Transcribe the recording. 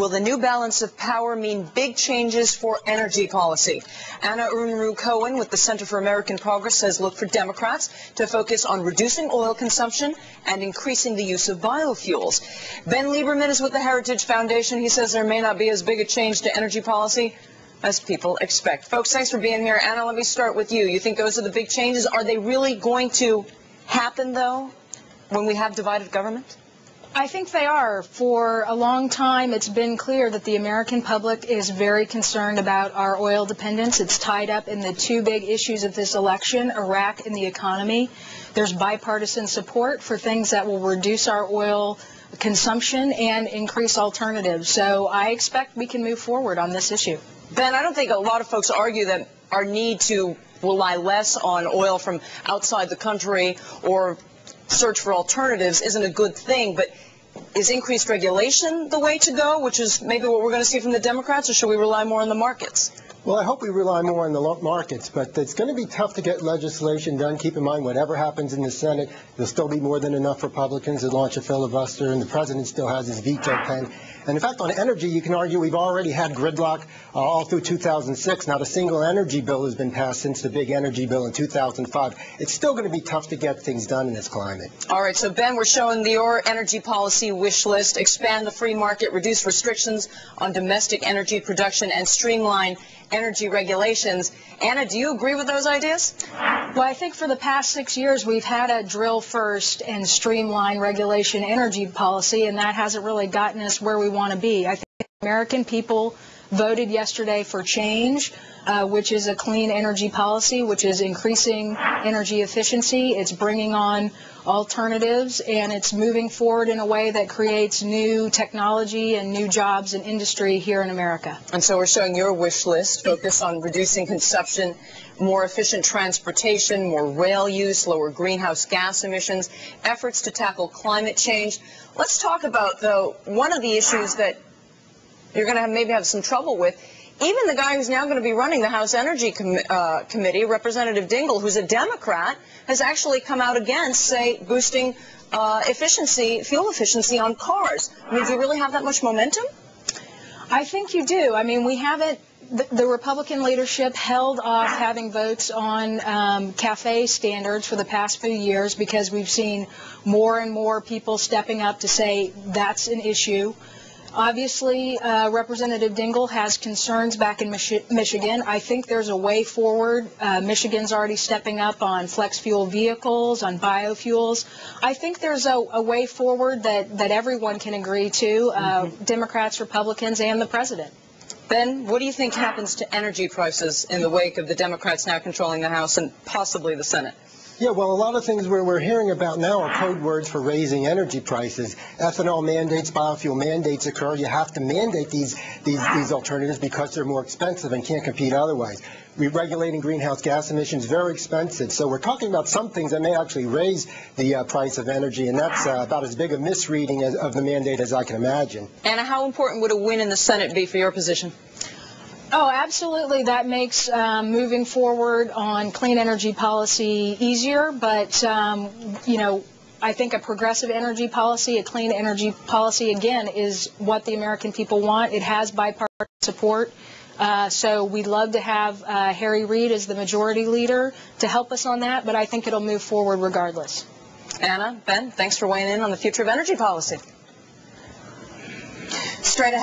Will the new balance of power mean big changes for energy policy? Ana Unruh Cohen with the Center for American Progress says look for Democrats to focus on reducing oil consumption and increasing the use of biofuels. Ben Lieberman is with the Heritage Foundation. He says there may not be as big a change to energy policy as people expect. Folks, thanks for being here. Ana, let me start with you. You think those are the big changes? Are they really going to happen, though, when we have divided government? I think they are. For a long time, it's been clear that the American public is very concerned about our oil dependence. It's tied up in the two big issues of this election, Iraq and the economy. There's bipartisan support for things that will reduce our oil consumption and increase alternatives. So I expect we can move forward on this issue. Ben, I don't think a lot of folks argue that our need to rely less on oil from outside the country or search for alternatives isn't a good thing, but is increased regulation the way to go, which is maybe what we're going to see from the Democrats, or should we rely more on the markets? Well, I hope we rely more on the markets, but it's going to be tough to get legislation done. Keep in mind, whatever happens in the Senate, there'll still be more than enough Republicans to launch a filibuster, and the president still has his veto pen. And in fact, on energy, you can argue we've already had gridlock all through 2006. Not a single energy bill has been passed since the big energy bill in 2005. It's still going to be tough to get things done in this climate. All right, so Ben, we're showing your energy policy wish list: expand the free market, reduce restrictions on domestic energy production, and streamline energy regulations. Ana, do you agree with those ideas? Well, I think for the past 6 years, we've had a drill first and streamline regulation energy policy, and that hasn't really gotten us where we want to be. I think American people voted yesterday for change, which is a clean energy policy, which is increasing energy efficiency. It's bringing on alternatives, and it's moving forward in a way that creates new technology and new jobs and industry here in America. And so we're showing your wish list: focus on reducing consumption, more efficient transportation, more rail use, lower greenhouse gas emissions, efforts to tackle climate change. Let's talk about, though, one of the issues that you're going to maybe have some trouble with. Even the guy who's now going to be running the House Energy Committee, Representative Dingell, who's a Democrat, has actually come out against, say, boosting fuel efficiency on cars. I mean, do you really have that much momentum? I think you do. I mean, we haven't. The Republican leadership held off having votes on CAFE standards for the past few years because we've seen more and more people stepping up to say that's an issue. Obviously, Representative Dingell has concerns back in Michigan. I think there's a way forward. Michigan's already stepping up on flex fuel vehicles, on biofuels. I think there's a way forward that everyone can agree to, Democrats, Republicans, and the president. Ben, what do you think happens to energy prices in the wake of the Democrats now controlling the House and possibly the Senate? Yeah, well, a lot of things we're hearing about now are code words for raising energy prices. Ethanol mandates, biofuel mandates occur. You have to mandate these alternatives because they're more expensive and can't compete otherwise. Regulating greenhouse gas emissions, very expensive. So we're talking about some things that may actually raise the price of energy, and that's about as big a misreading of the mandate as I can imagine. Anna, how important would a win in the Senate be for your position? Oh, absolutely. That makes moving forward on clean energy policy easier. But, you know, I think a progressive energy policy, a clean energy policy, again, is what the American people want. It has bipartisan support. So we'd love to have Harry Reid as the majority leader to help us on that. But I think it'll move forward regardless. Ana, Ben, thanks for weighing in on the future of energy policy. Straight ahead.